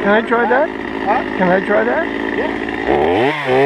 Can I try that? Huh? Can I try that? Yep.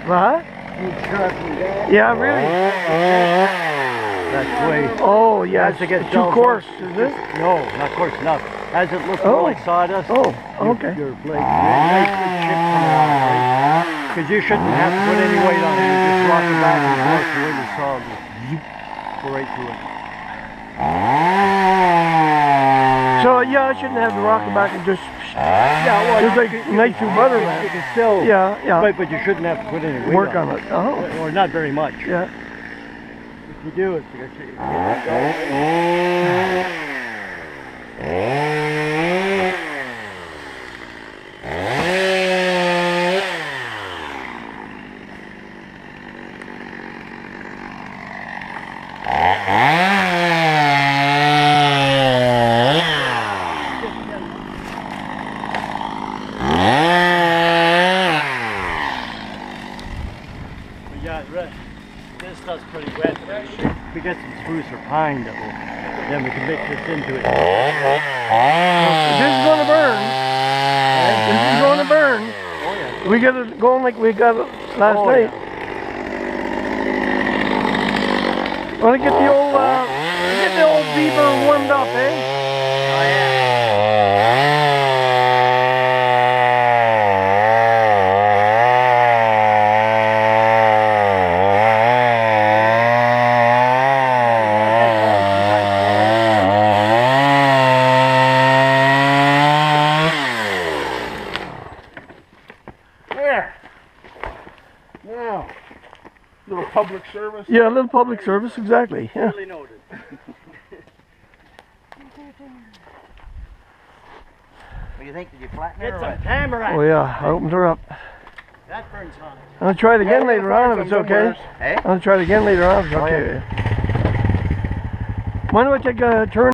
What? Yeah, really? That's way. Oh, yeah, it's to get too coarse, is it? No, not coarse enough. As it looks more like sawdust. Oh, okay. Your blade nicely chipped from along, right? Because you shouldn't have to put any weight on it. You just rock it back and forth the way the saw just go right through it. So yeah, I shouldn't have to rock it back and just well, just like nice through butter, man. You can still, yeah. Right, but you shouldn't have to put any weight Work on it. Oh, or not very much. yeah. If you do, it's because you this stuff's pretty wet. If we get some spruce or pine, then we can mix this into it. This is going to burn. This is going to burn. Oh yeah. We got it going like we got it last night. Yeah. Want to get the old beaver warmed up, eh? Oh yeah. Now, little public service. Yeah, a little public service, exactly. Yeah. Really noted. What do you think? Did you flatten Get her? some tamarack. Oh yeah, I opened her up. That burns hot. I'll try it again later on if it's okay. Eh? I'll try it again later on if it's okay. Why don't I take a turn?